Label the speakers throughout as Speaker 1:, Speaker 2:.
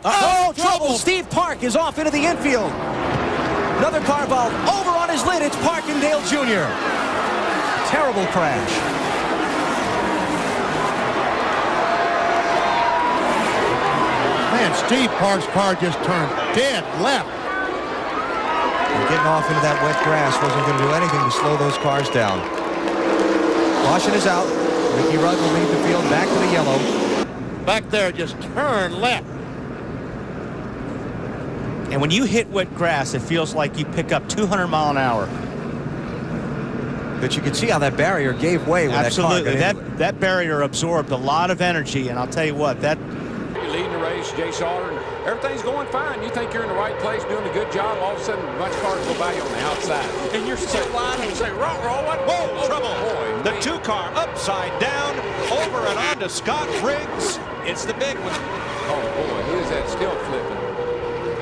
Speaker 1: Oh, trouble! Steve Park is off into the infield. Another car valve over on his lid. It's Parkindale Jr. Terrible crash.
Speaker 2: Man, Steve Park's car just turned dead left.
Speaker 1: And getting off into that wet grass wasn't going to do anything to slow those cars down. Caution is out. Ricky Rudd will leave the field back to the yellow.
Speaker 2: Back there, just turn left.
Speaker 3: And when you hit wet grass, it feels like you pick up 200 mile an hour.
Speaker 1: But you can see how that barrier gave way when
Speaker 3: Absolutely.
Speaker 1: that car got into it.
Speaker 3: That barrier absorbed a lot of energy, and I'll tell you what, that
Speaker 4: leading the race, Jay Sauter, and everything's going fine. You think you're in the right place, doing a good job. All of a sudden, a bunch of cars go by you on the outside, and you're still wide and say, "Roll, what?
Speaker 5: Whoa, trouble!"
Speaker 4: Boy,
Speaker 5: the 2-car upside down, over and onto Scott Riggs. It's the big one.
Speaker 4: Oh boy, who is that still flipping?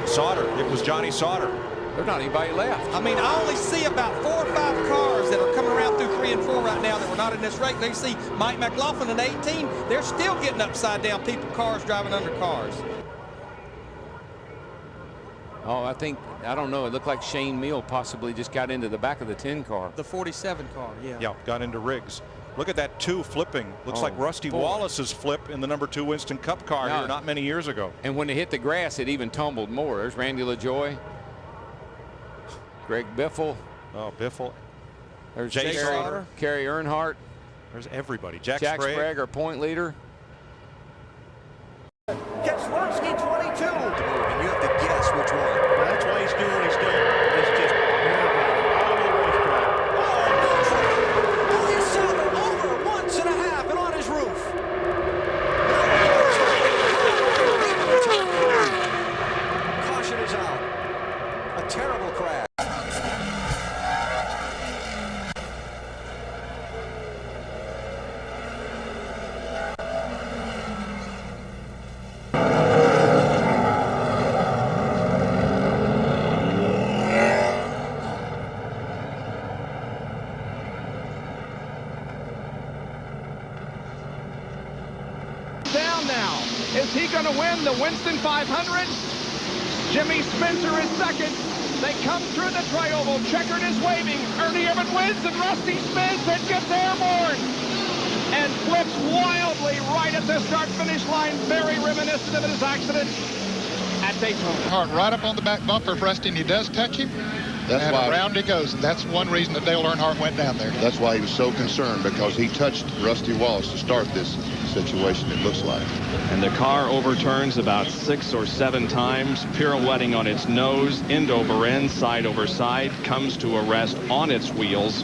Speaker 5: Sauter. It was Johnny Sauter.
Speaker 4: There's not anybody left.
Speaker 6: I mean, I only see about 4 or 5 cars that are coming around through 3 and 4 right now that were not in this race. They see Mike McLaughlin in 18. They're still getting upside down. Cars driving under cars.
Speaker 4: Oh, I don't know. It looked like Shane Meal possibly just got into the back of the 10 car.
Speaker 6: The 47 car, yeah.
Speaker 5: Yeah, got into Riggs. Look at that 2 flipping. Looks like Rusty Wallace's flip in the number 2 Winston Cup car here not many years ago.
Speaker 4: And when they hit the grass, it even tumbled more. There's Randy LaJoy. Greg Biffle.
Speaker 5: Oh, Biffle.
Speaker 4: There's
Speaker 5: Jay Sauter.
Speaker 4: Kerry Earnhardt.
Speaker 5: There's everybody. Jack
Speaker 4: Sprague, our point leader.
Speaker 1: Keselowski 22. And you have to guess which one.
Speaker 5: That's why he's doing what he's doing. He's just all over the racetrack.
Speaker 1: Oh, you saw them over once and a half and on his roof. Caution is out. A terrible crash.
Speaker 7: Down now. Is he going to win the Winston 500? Jimmy Spencer is second. They come through the tri-oval. Checkered is waving. Ernie Irvan wins, and Rusty Smith gets airborne and flips wildly right at the start-finish line. Very reminiscent of his accident at Daytona.
Speaker 8: Right up on the back bumper of Rusty, and he does touch him.
Speaker 9: That's
Speaker 8: and
Speaker 9: why
Speaker 8: around he goes, and that's one reason that Dale Earnhardt went down there.
Speaker 9: That's why he was so concerned, because he touched Rusty Wallace to start this situation, it looks like.
Speaker 10: And the car overturns about 6 or 7 times, pirouetting on its nose, end over end, side over side, comes to a rest on its wheels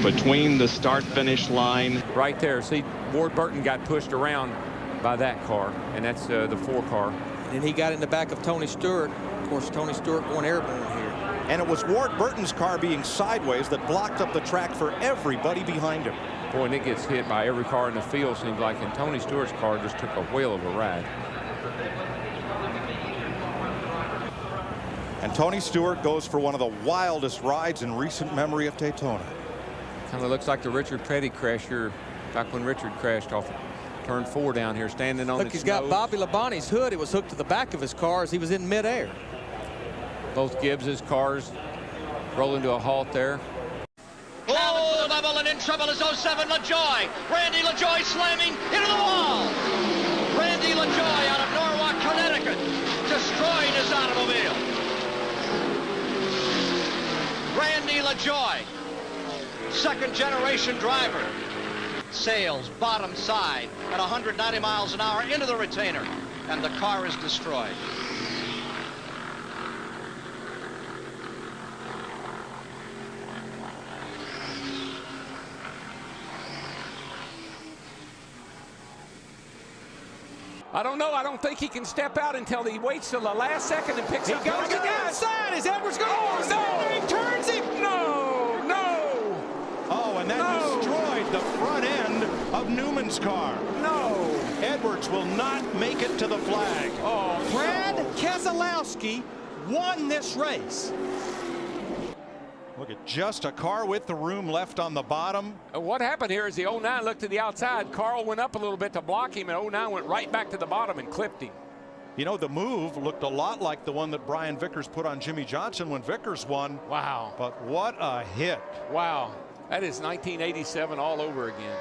Speaker 10: between the start-finish line.
Speaker 4: Right there. See, Ward Burton got pushed around by that car, and that's the 4 car.
Speaker 6: And he got in the back of Tony Stewart. Of course, Tony Stewart going airborne here.
Speaker 5: And it was Ward Burton's car being sideways that blocked up the track for everybody behind him.
Speaker 4: Boy, and it gets hit by every car in the field, seems like, and Tony Stewart's car just took a whale of a ride.
Speaker 5: And Tony Stewart goes for one of the wildest rides in recent memory of Daytona.
Speaker 4: Kind of looks like the Richard Petty crash here, back when Richard crashed off turn 4 down here, standing on
Speaker 6: Look, he's got Bobby Labonte's hood. It was hooked to the back of his car as he was in midair.
Speaker 4: Both Gibbs's cars roll into a halt there.
Speaker 11: Oh, level and in trouble is 07 LaJoy. Randy LaJoy slamming into the wall. Randy LaJoy out of Norwalk, Connecticut, destroying his automobile. Randy LaJoy, second generation driver, sails bottom side at 190 miles an hour into the retainer, and the car is destroyed.
Speaker 4: I don't know. I don't think he can step out until he waits till the last second and picks up.
Speaker 6: He goes to the outside. Is Edwards going to no. He turns him.
Speaker 4: No.
Speaker 5: Oh, and that destroyed the front end of Newman's car.
Speaker 4: No.
Speaker 5: Edwards will not make it to the flag.
Speaker 6: Oh, Brad Keselowski won this race.
Speaker 5: Look at just a car with the room left on the bottom.
Speaker 4: What happened here is the 09 looked to the outside. Carl went up a little bit to block him, and 09 went right back to the bottom and clipped him.
Speaker 5: You know, the move looked a lot like the one that Brian Vickers put on Jimmy Johnson when Vickers won.
Speaker 4: Wow.
Speaker 5: But what a hit.
Speaker 4: Wow. That is 1987 all over again.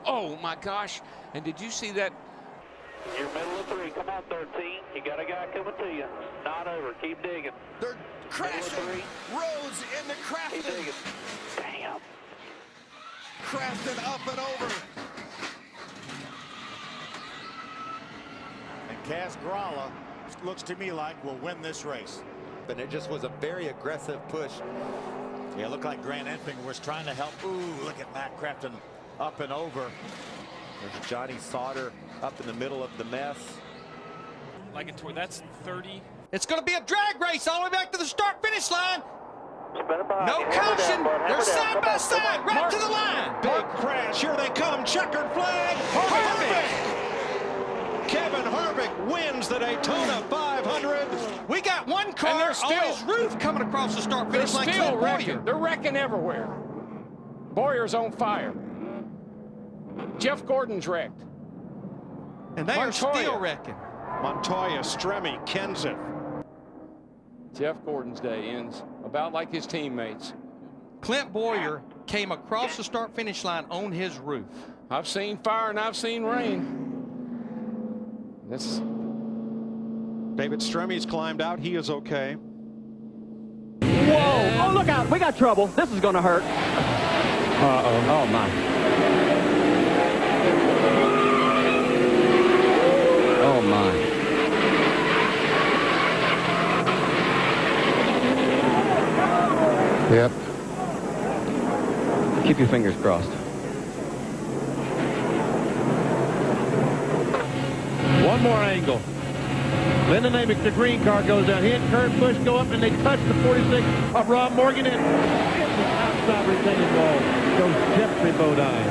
Speaker 4: Oh, my gosh. And did you see that?
Speaker 12: You're middle of 3. Come on, 13. You got a guy coming to you. Not over. Keep digging.
Speaker 13: They're crashing. Rose into Crafton.
Speaker 12: Keep digging. Damn.
Speaker 13: Crafton up and over.
Speaker 14: And Cass Gralla looks to me like will win this race.
Speaker 15: And it just was a very aggressive push.
Speaker 14: Yeah, it looked like Grant Enfinger was trying to help. Ooh, look at Matt Crafton up and over.
Speaker 15: There's Johnny Sauter up in the middle of the mess.
Speaker 6: Like that's 30. It's going to be a drag race all the way back to the start-finish line. No caution. They're side by side, right to the line.
Speaker 5: Big crash. Here they come. Checkered flag. Harvick. Kevin Harvick wins the Daytona 500.
Speaker 6: We got one car on his roof coming across the start-finish line.
Speaker 4: Still wrecking. They're wrecking everywhere. Boyer's on fire. Jeff Gordon's wrecked.
Speaker 6: And they are still wrecking.
Speaker 5: Montoya, Stremme, Kenseth.
Speaker 4: Jeff Gordon's day ends about like his teammates.
Speaker 6: Clint Bowyer came across the start-finish line on his roof.
Speaker 4: I've seen fire and I've seen rain.
Speaker 5: David Stremme's climbed out. He is okay.
Speaker 16: Whoa! Oh, look out! We got trouble. This is going to hurt. Uh-oh. Oh, my. Oh, my.
Speaker 9: Yep.
Speaker 16: Keep your fingers crossed.
Speaker 2: One more angle. Lyndon Amick, the green car goes down. He and Kurt Busch go up and they touch the 46 of Rob Morgan and the outside retaining wall goes Jeffrey Bodine.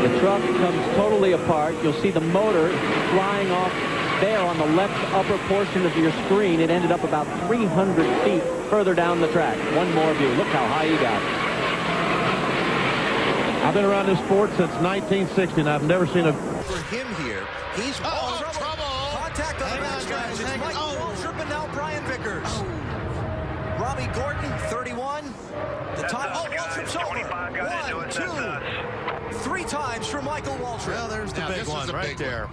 Speaker 16: The truck comes totally apart. You'll see the motor flying off there on the left upper portion of your screen. It ended up about 300 feet further down the track. One more view. Look how high he got.
Speaker 2: I've been around this sport since 1960 and I've never seen a...
Speaker 1: For him here, he's trouble. Contact on the backstretch. It's Mike Waltrip and now Brian Vickers. Robbie Gordon, 31. The time. Oh, Waltrip's over. 1, 2, 3 times for Michael Waltrip.
Speaker 2: Well, there's the big one right there.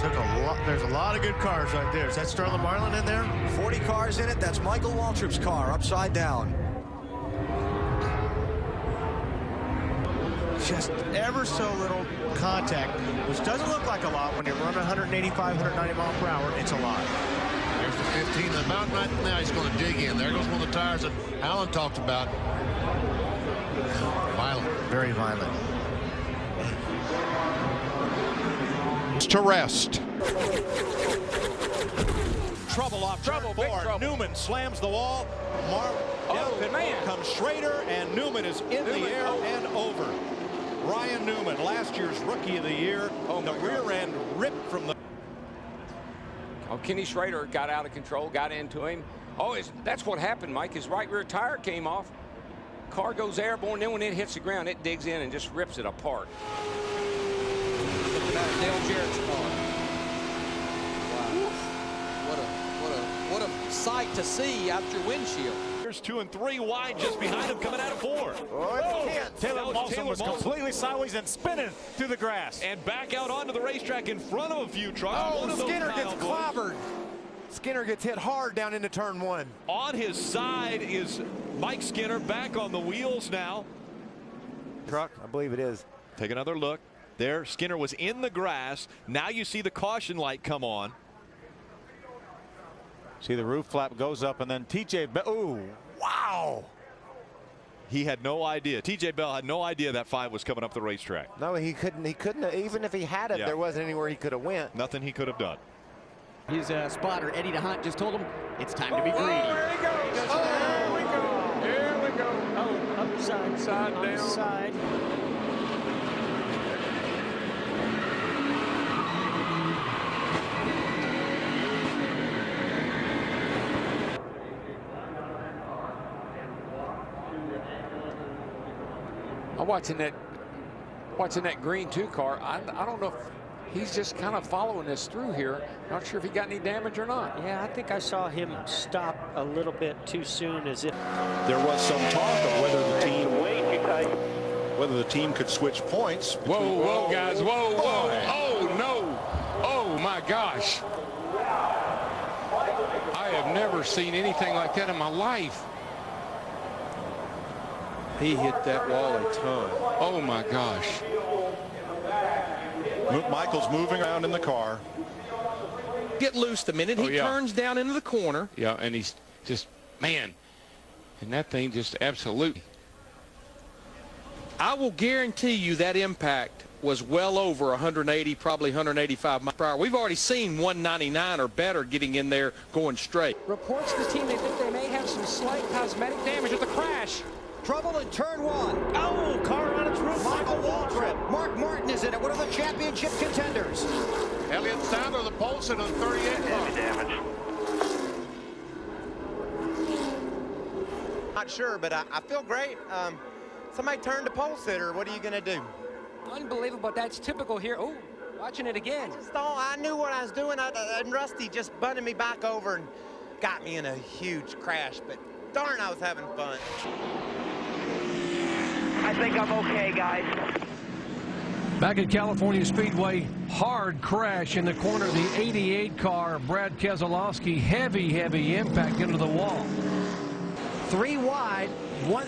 Speaker 2: Took a lot. There's a lot of good cars right there. Is that Sterling Marlin in there?
Speaker 1: 40 cars in it. That's Michael Waltrip's car, upside down.
Speaker 2: Just ever so little contact, which doesn't look like a lot when you're running 185, 190 miles per hour. It's a lot.
Speaker 9: There's the 15. The mountain right now, he's going to dig in. There goes one of the tires that Alan talked about. Violent.
Speaker 2: Very violent.
Speaker 5: To rest. Trouble off
Speaker 4: Trouble,
Speaker 5: turn
Speaker 4: big
Speaker 5: 4.
Speaker 4: trouble.
Speaker 5: Newman slams the wall.
Speaker 4: Man.
Speaker 5: Comes Schrader, and Newman is in the air and over. Ryan Newman, last year's Rookie of the Year. The rear end ripped from the...
Speaker 4: Oh, Kenny Schrader got out of control, got into him. Oh, that's what happened, Mike. His right rear tire came off. Car goes airborne, then when it hits the ground, it digs in and just rips it apart. Look at that, Dale Jarrett's car.
Speaker 6: Wow. What a sight to see out your windshield.
Speaker 17: 2 and 3 wide just behind him coming out of 4. Taylor Mawson was completely sideways and spinning through the grass. And back out onto the racetrack in front of a few trucks.
Speaker 13: Oh, Skinner gets clobbered. Skinner gets hit hard down into turn 1.
Speaker 17: On his side is Mike Skinner back on the wheels now.
Speaker 15: Truck, I believe it is.
Speaker 17: Take another look. There, Skinner was in the grass. Now you see the caution light come on.
Speaker 14: See the roof flap goes up and then TJ Bell. Ooh, wow.
Speaker 17: He had no idea. TJ Bell had no idea that 5 was coming up the racetrack.
Speaker 15: No, he couldn't. Even if he had it, there wasn't anywhere he could have went.
Speaker 17: Nothing he could have done.
Speaker 16: His spotter, Eddie DeHunt, just told him it's time to be greedy.
Speaker 4: There he goes. Oh, here we go.
Speaker 16: Oh, upside
Speaker 4: down.
Speaker 16: Upside.
Speaker 4: I'm watching that watching that green 2 car. I don't know if he's just kind of following this through here. Not sure if he got any damage or not.
Speaker 18: Yeah, I think I saw him stop a little bit too soon, as if
Speaker 5: there was some talk of whether the team could switch points.
Speaker 4: Whoa, guys, whoa. Oh, no. Oh, my gosh. I have never seen anything like that in my life.
Speaker 5: He hit that wall a ton.
Speaker 4: Oh, my gosh.
Speaker 5: Michael's moving around in the car.
Speaker 19: Get loose the minute he turns down into the corner.
Speaker 4: Yeah, and he's just, man, and that thing just absolutely.
Speaker 19: I will guarantee you that impact was well over 180, probably 185 miles per hour. We've already seen 199 or better getting in there going straight.
Speaker 20: Reports the team, they think they may have some slight cosmetic damage with the crash.
Speaker 1: Trouble in turn 1.
Speaker 18: Oh, car on its roof.
Speaker 1: Michael Waltrip. Mark Martin is in it. One of the championship contenders.
Speaker 14: Elliott Sadler, the Polson on 38.
Speaker 12: Heavy damage.
Speaker 15: Not sure, but I feel great. Somebody turned the pole sitter. What are you going to do?
Speaker 20: Unbelievable. That's typical here. Oh, watching it again.
Speaker 15: I knew what I was doing. And Rusty just bunted me back over and got me in a huge crash. But darn, I was having fun.
Speaker 12: I think I'm okay, guys.
Speaker 21: Back at California Speedway, hard crash in the corner of the 88 car. Brad Keselowski, heavy impact into the wall.
Speaker 22: 3 wide,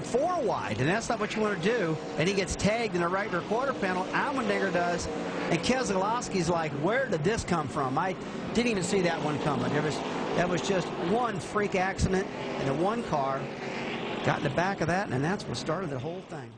Speaker 22: 4 wide, and that's not what you want to do. And he gets tagged in the right rear quarter panel. Allmendinger does, and Keselowski's like, where did this come from? I didn't even see that one coming. That was just one freak accident, and the one car got in the back of that, and that's what started the whole thing.